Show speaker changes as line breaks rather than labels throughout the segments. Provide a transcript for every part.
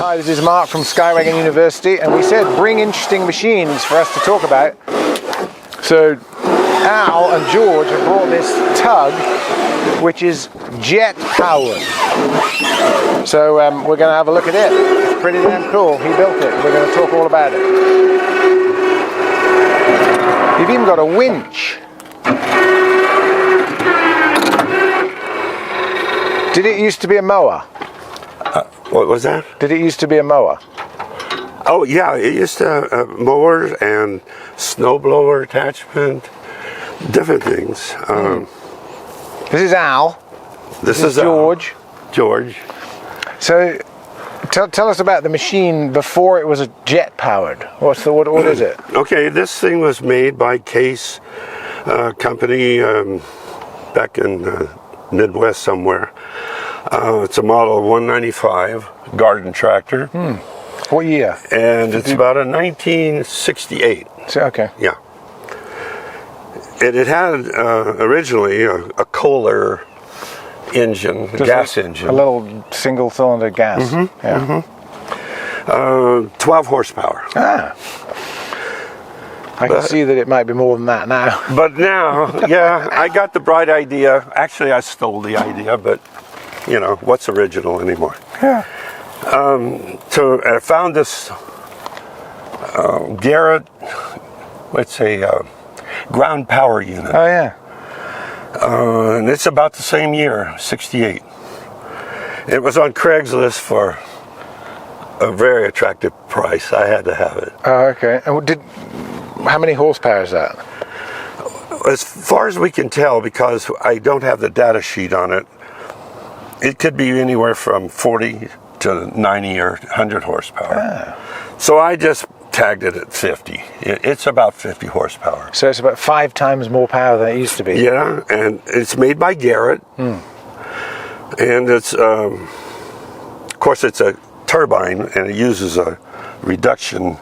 Hi, this is Mark from Skywagon University, and we said bring interesting machines for us to talk about. So Al and George have brought this tug, which is jet powered. So we're going to have a look at it. It's pretty damn cool. He built it. We're going to talk all about it. You've even got a winch. Did it used to be a mower?
What was that?
Did it used to be a mower?
Oh yeah, it used to mower and snowblower attachment, different things.
This is Al.
This is
George.
George.
So, tell us about the machine before it was a jet powered. What is it?
Okay, this thing was made by Case Company back in the Midwest somewhere. It's a model 195 garden tractor.
What year?
And it's about a 1968.
So, okay.
Yeah. It had originally a Kohler engine, gas engine.
A little single cylinder gas.
Mm-hmm,
yeah.
12 horsepower.
Ah. I can see that it might be more than that now.
But now, yeah, I got the bright idea. Actually, I stole the idea, but you know, what's original anymore?
Yeah.
So I found this Garrett, let's say, ground power unit.
Oh yeah.
And it's about the same year, 68. It was on Craigslist for a very attractive price. I had to have it.
Oh, okay. And how many horsepower is that?
As far as we can tell, because I don't have the data sheet on it, it could be anywhere from 40 to 90 or 100 horsepower.
Ah.
So I just tagged it at 50. It's about 50 horsepower.
So it's about 5 times more power than it used to be.
Yeah, and it's made by Garrett. And it's, of course, it's a turbine, and it uses a reduction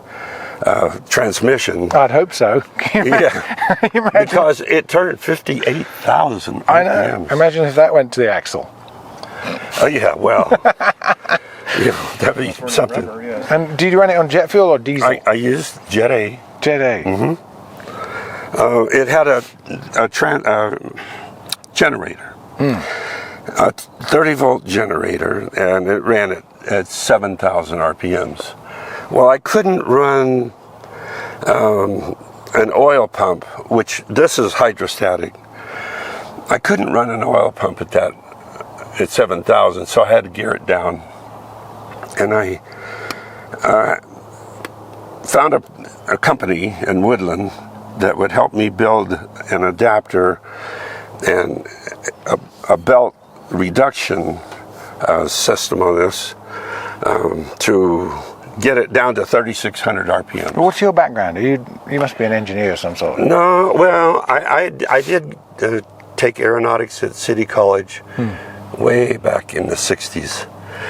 transmission.
I'd hope so.
Yeah, because it turned 58,000
I know.
RPMs.
Imagine if that went to the axle.
Oh yeah, well, yeah, that'd be something.
Rubber, yeah. And do you run it on jet fuel or diesel?
I used Jet A.
Jet A.
It had a generator, a 30-volt generator, and it ran it at 7,000 RPMs. Well, I couldn't run an oil pump, which this is hydrostatic. I couldn't run an oil pump at 7,000, so I had to gear it down. And I found a company in Woodland that would help me build an adapter and a belt reduction system on this to get it down to 3,600 RPM.
What's your background? You must be an engineer of some sort.
No, well, I did take aeronautics at City College way back in the 60s.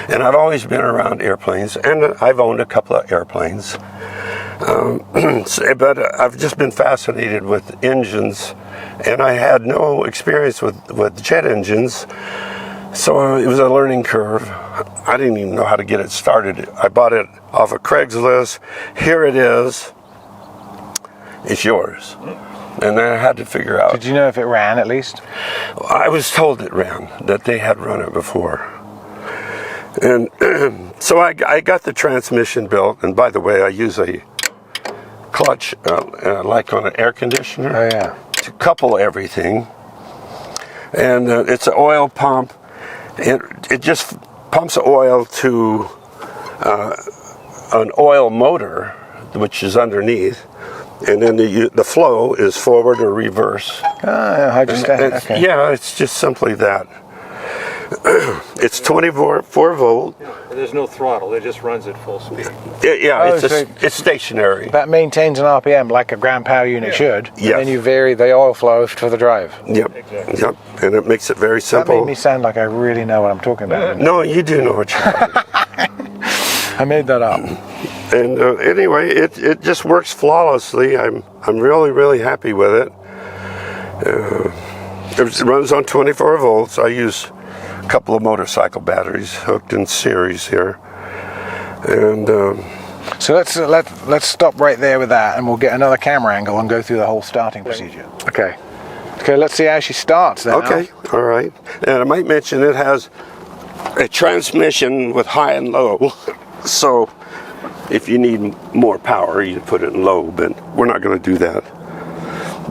And I've always been around airplanes, and I've owned a couple of airplanes. But I've just been fascinated with engines, and I had no experience with jet engines, so it was a learning curve. I didn't even know how to get it started. I bought it off of Craigslist. Here it is. It's yours. And then I had to figure out.
Did you know if it ran at least?
I was told it ran, that they had run it before. And so I got the transmission built, and by the way, I use a clutch like on an air conditioner.
Oh yeah.
To couple everything. And it's an oil pump. It just pumps oil to an oil motor, which is underneath. And then the flow is forward or reverse.
Hydrostatic. Okay.
Yeah, it's just simply that. It's 24 volt.
Yeah, there's no throttle. It just runs at full speed.
It's stationary.
That maintains an RPM like a ground power unit should.
Yes.
And then you vary the oil flow for the drive.
Yep.
Exactly.
Yep. And it makes it very simple.
That made me sound like I really know what I'm talking about.
No, you do know what you're talking about.
I made that up.
And anyway, it just works flawlessly. I'm really, really happy with it. It runs on 24 volts. I use a couple of motorcycle batteries hooked in series here. And
So let's stop right there with that, and we'll get another camera angle and go through the whole starting procedure. Okay. Okay, let's see how she starts then.
okay, all right. And I might mention it has a transmission with high and low. So if you need more power, you put it in low, but we're not going to do that.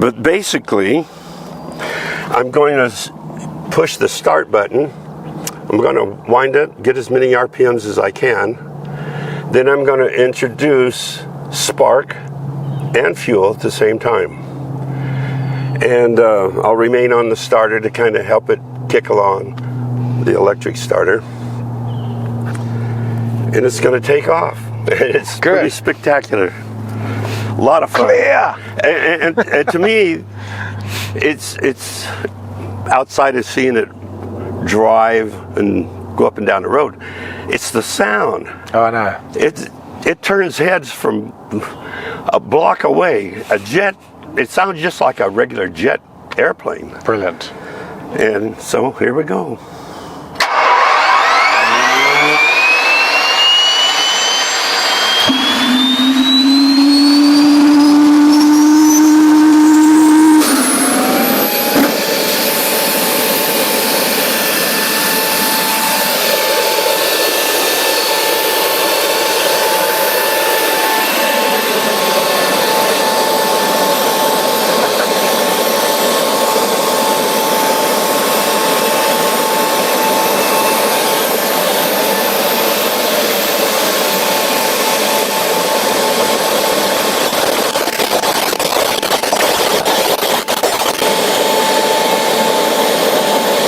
But basically, I'm going to push the start button. I'm going to wind it, get as many RPMs as I can. Then I'm going to introduce spark and fuel at the same time. And I'll remain on the starter to kind of help it kick along, the electric starter. And it's going to take off. It's
Good.
pretty spectacular. A lot of fun.
Clear.
And to me, it's outside of seeing it drive and go up and down the road. It's the sound.
Oh, I know.
It turns heads from a block away. A jet, it sounds just like a regular jet airplane.
Brilliant.
And so here we go.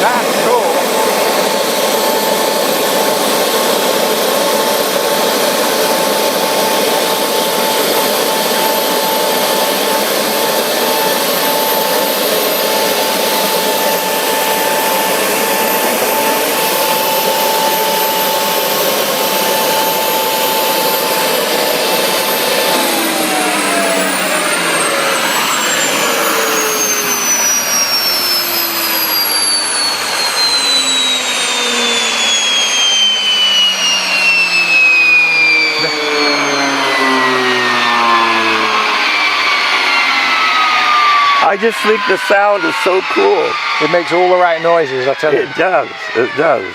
That's cool.
I just think the sound is so cool.
It makes all the right noises, I tell you.
It does. It does.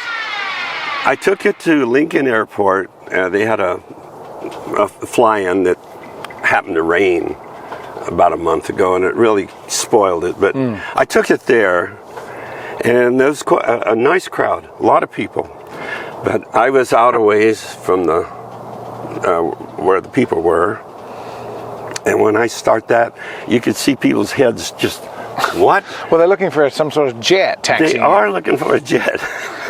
I took it to Lincoln Airport. They had a fly-in that happened to rain about a month ago, and it really spoiled it. But I took it there, and there was quite a nice crowd, a lot of people. But I was out a ways from the where the people were. And when I start that, you could see people's heads just, what?
Well, they're looking for some sort of jet taxi.
They are looking for a jet.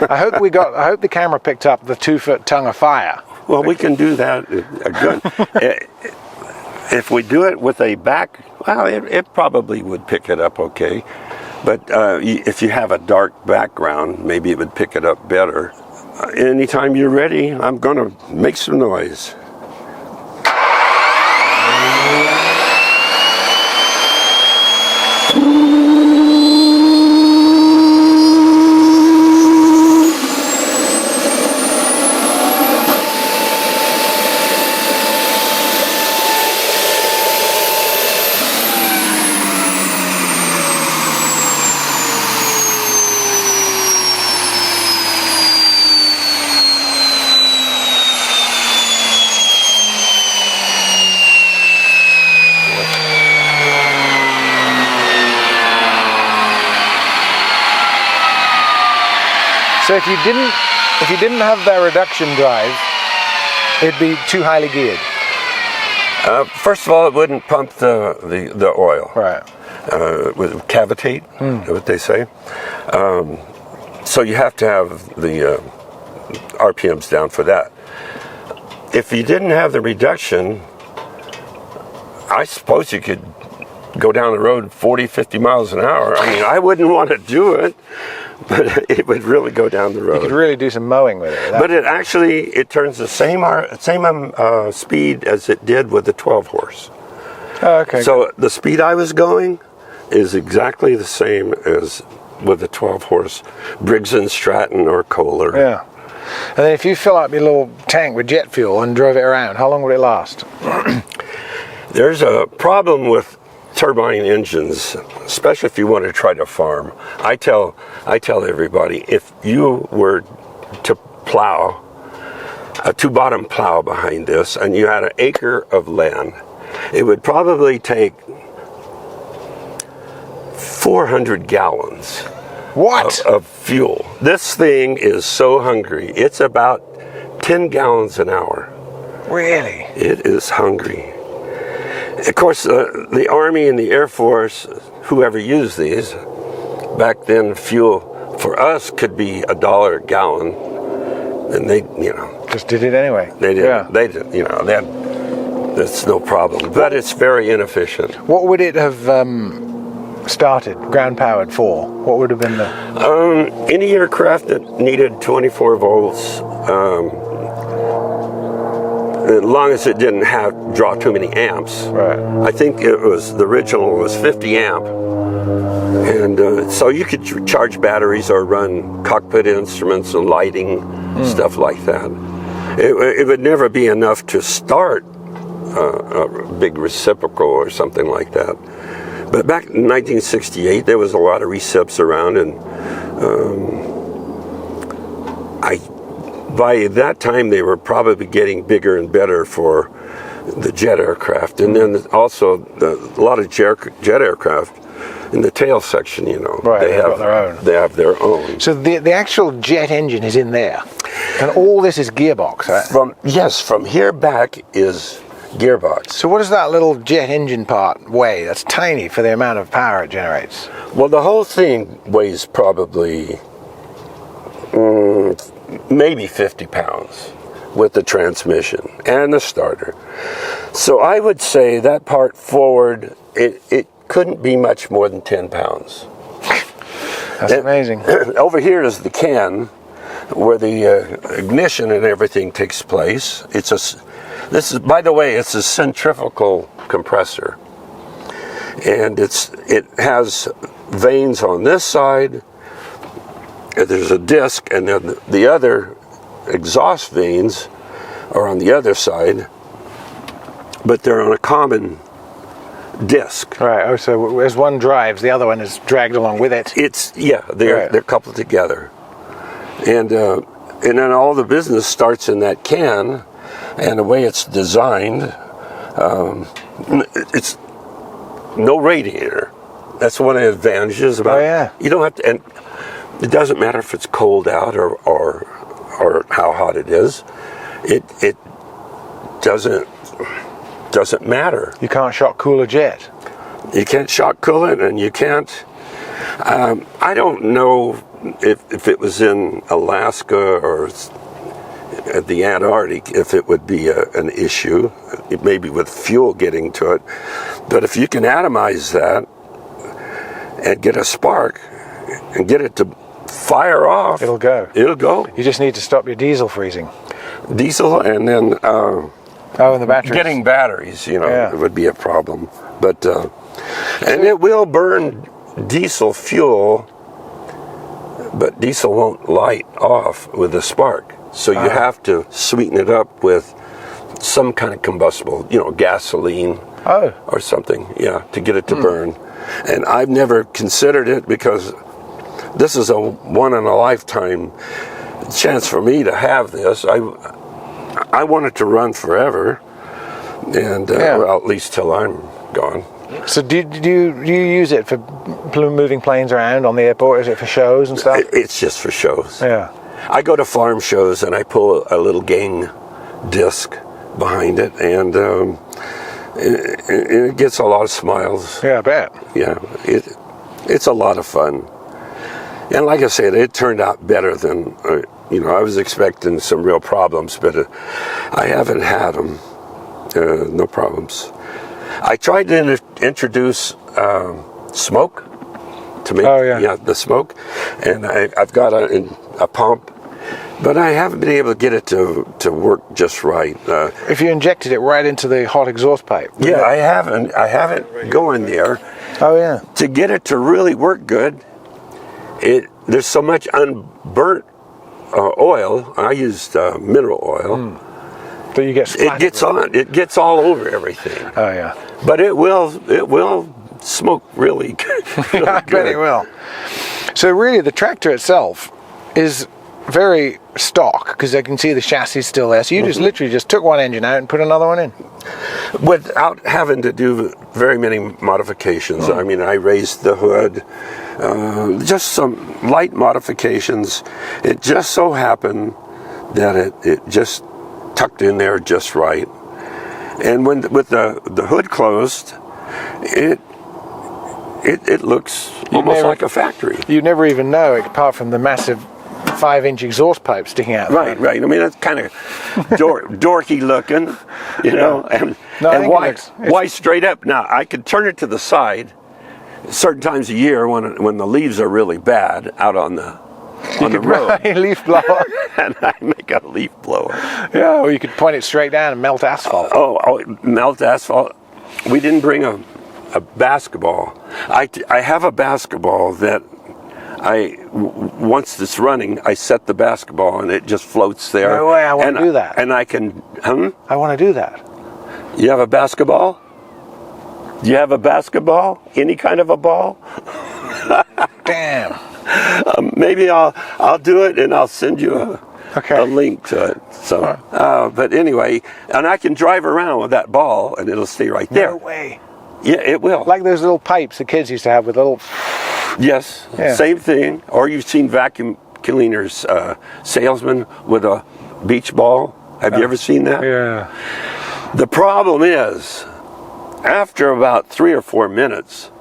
I hope the camera picked up the 2-foot tongue of fire.
Well, we can do that. If we do it with a back, well, it probably would pick it up okay. But if you have a dark background, maybe it would pick it up better. Anytime you're ready, I'm going to make some noise.
So if you didn't have that reduction drive, it'd be too highly geared.
First of all, it wouldn't pump the oil.
Right.
It would cavitate, what they say. So you have to have the RPMs down for that. If you didn't have the reduction, I suppose you could go down the road 40, 50 miles an hour. I mean, I wouldn't want to do it, but it would really go down the road.
You could really do some mowing with it.
But it turns the same speed as it did with the 12 horse.
Oh, okay.
So the speed I was going is exactly the same as with the 12 horse Briggs & Stratton or Kohler.
Yeah. And then if you fill up your little tank with jet fuel and drove it around, how long would it last?
There's a problem with turbine engines, especially if you want to try to farm. I tell everybody, if you were to plow a 2-bottom plow behind this and you had an acre of land, it would probably take 400 gallons
What?
of fuel. This thing is so hungry. It's about 10 gallons an hour.
Really?
It is hungry. Of course, the Army and the Air Force, whoever used these, back then fuel for us could be $1 a gallon, and they,
Just did it anyway.
they did,
Yeah.
they did, that's no problem. But it's very inefficient.
What would it have started, ground powered for? What would have been the...
Any aircraft that needed 24 volts, as long as it didn't draw too many amps.
Right.
I think the original was 50 amp. And so you could charge batteries or run cockpit instruments and lighting, stuff like that. It would never be enough to start a big reciprocal or something like that. But back in 1968, there was a lot of recips around, and by that time they were probably getting bigger and better for the jet aircraft. And then also a lot of jet aircraft in the tail section,
Right,
they
they've
have
got their own.
They have their own.
So the actual jet engine is in there, and all this is gearbox, right?
From here back is gearbox.
So what does that little jet engine part weigh? That's tiny for the amount of power it generates.
Well, the whole thing weighs probably maybe 50 pounds with the transmission and the starter. So I would say that part forward, it couldn't be much more than 10 pounds.
That's amazing.
Over here is the can where the ignition and everything takes place. This is, by the way, it's a centrifugal compressor, and it has vanes on this side. There's a disc, and then the other exhaust vanes are on the other side, but they're on a common disc.
Right. Oh, so as one drives, the other one is dragged along with it.
They're coupled together, and then all the business starts in that can. And the way it's designed, it's no radiator. That's one of the advantages about it.
Oh, yeah.
You don't have to, and it doesn't matter if it's cold out or how hot it is. It doesn't matter.
You can't shock cool a jet.
You can't shock cool it, and you can't. I don't know if it was in Alaska or at the Antarctic, if it would be an issue, maybe with fuel getting to it. But if you can atomize that and get a spark and get it to fire off,
It'll go.
It'll go.
You just need to stop your diesel freezing.
Diesel, and then
And the batteries.
getting batteries,
Yeah.
it would be a problem. But and it will burn diesel fuel, but diesel won't light off with a spark. So you have to sweeten it up with some kind of combustible, gasoline or something, to get it to burn. And I've never considered it because this is a one-in-a-lifetime chance for me to have this. I want it to run forever, and well, at least till I'm gone.
So do you use it for moving planes around on the airport? Is it for shows and stuff?
It's just for shows.
Yeah.
I go to farm shows and I pull a little gang disc behind it, and it gets a lot of smiles.
Yeah, I bet.
Yeah, it's a lot of fun. And like I said, it turned out better than, I was expecting some real problems, but I haven't had them. No problems. I tried to introduce smoke to make the smoke, and I've got a pump, but I haven't been able to get it to work just right.
If you injected it right into the hot exhaust pipe.
I haven't going there.
Oh yeah.
To get it to really work good, there's so much unburnt oil. I used mineral oil.
So you get
It gets on. It gets all over everything.
Oh yeah.
But it will smoke really good.
I bet it will. So really, the tractor itself is very stock because I can see the chassis still there. So you just literally just took one engine out and put another one in.
Without having to do very many modifications. I mean, I raised the hood, just some light modifications. It just so happened that it just tucked in there just right. And with the hood closed, it looks almost like a factory.
You never even know, apart from the massive 5-inch exhaust pipe sticking out.
Right. I mean, it's kind of dorky looking, you know. And why straight up? Now, I could turn it to the side certain times a year when the leaves are really bad out on the road.
Leaf blower.
And I make a leaf blower.
Yeah, or you could point it straight down and melt asphalt.
Melt asphalt. We didn't bring a basketball. I have a basketball that once it's running, I set the basketball and it just floats there.
No way, I want to do that.
And I can,
I want to do that.
You have a basketball? Do you have a basketball? Any kind of a ball?
Damn.
Maybe I'll do it and I'll send you a link to it. So, but anyway, and I can drive around with that ball and it'll stay right there.
No way.
Yeah, it will.
Like those little pipes the kids used to have with little...
Yes, same thing. Or you've seen vacuum cleaners, salesmen with a beach ball. Have you ever seen that?
Yeah.
The problem is, after about 3 or 4 minutes,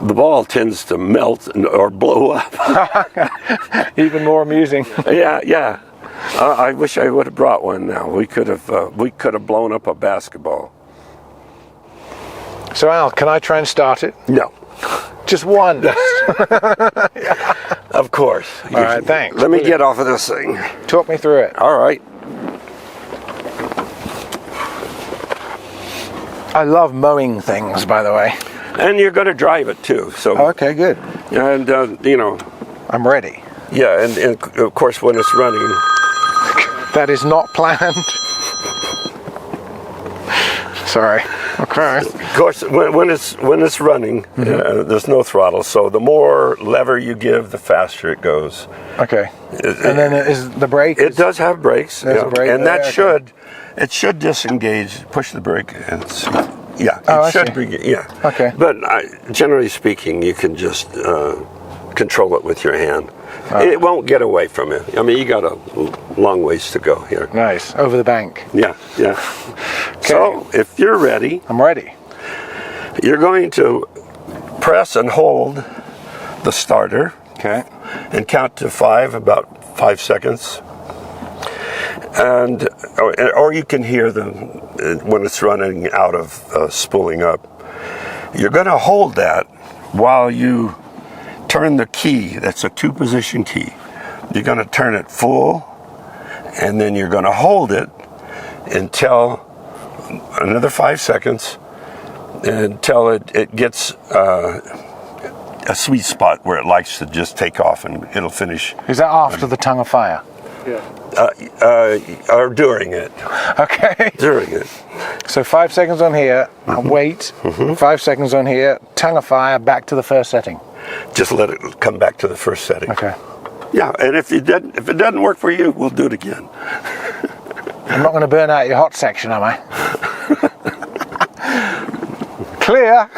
the ball tends to melt or blow up.
Even more amusing.
Yeah. I wish I would have brought one now. We could have blown up a basketball.
So Al, can I try and start it?
No.
Just one.
Of course.
All right, thanks.
Let me get off of this thing.
Talk me through it.
All right.
I love mowing things, by the way.
And you're going to drive it too. So.
Okay, good.
And
I'm ready.
Yeah, and of course when it's running.
That is not planned. Sorry. Okay.
Of course, when it's running, there's no throttle. So the more lever you give, the faster it goes.
Okay. And then is the brake?
It does have brakes.
There's a brake
and
there,
it should disengage. Push the brake and see. Yeah,
I
it should
see.
be. Yeah.
Okay.
But generally speaking, you can just control it with your hand. It won't get away from it. I mean, you got a long ways to go here.
Nice. Over the bank.
Yeah.
Okay.
So, if you're ready,
I'm ready.
you're going to press and hold the starter.
Okay.
And count to 5, about 5 seconds. And or you can hear them when it's running out of spooling up. You're going to hold that while you turn the key. That's a 2-position key. You're going to turn it full, and then you're going to hold it until another 5 seconds, until it gets a sweet spot where it likes to just take off and it'll finish.
Is that after the tongue of fire?
Yeah.
Or during it.
Okay.
During it.
So 5 seconds on here, I'll wait. 5 seconds on here, tongue of fire, back to the first setting.
Just let it come back to the first setting.
Okay.
Yeah, and if it doesn't work for you, we'll do it again.
I'm not going to burn out your hot section, am I? Clear.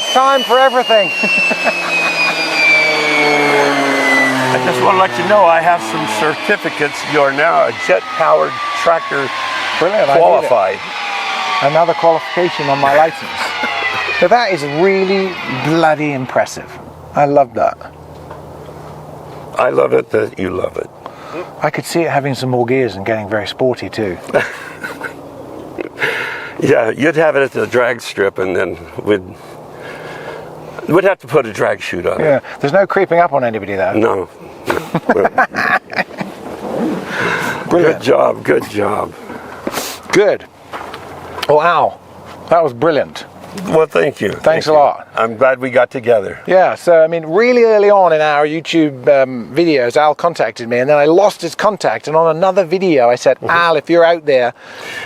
First time for everything.
I just want to let you know I have some certificates. You're now a jet-powered tractor
Brilliant.
qualified.
Another qualification on my license. So that is really bloody impressive. I love that.
I love it that you love it.
I could see it having some more gears and getting very sporty too.
Yeah, you'd have it at the drag strip, and then we'd have to put a drag chute on it.
Yeah, there's no creeping up on anybody though.
No.
Brilliant.
Good job, good job.
Good. Oh, Al, that was brilliant.
Well, thank you.
Thanks
Thank
a
you.
lot.
I'm glad we got together.
Yeah, so I mean, really early on in our YouTube videos, Al contacted me, and then I lost his contact. And on another video, I said, Al, if you're out there,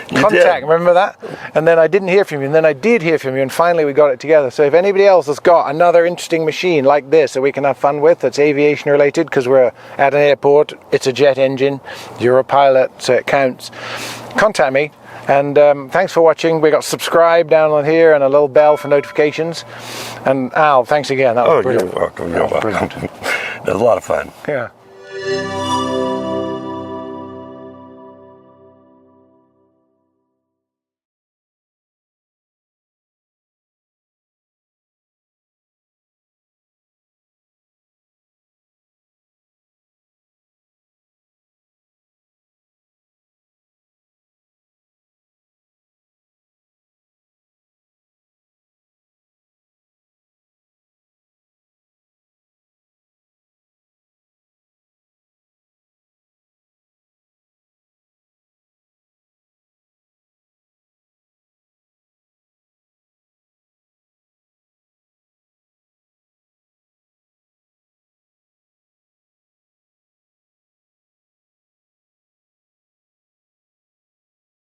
contact. Remember that? And then I didn't hear from you, and then I did hear from you, and finally we got it together. So if anybody else has got another interesting machine like this that we can have fun with, that's aviation related, because we're at an airport, it's a jet engine, you're a pilot, so it counts, contact me. And thanks for watching. We got subscribe down on here and a little bell for notifications. And Al, thanks again. That was brilliant.
You're welcome. You're welcome.
Brilliant.
It was a lot of fun.
Yeah.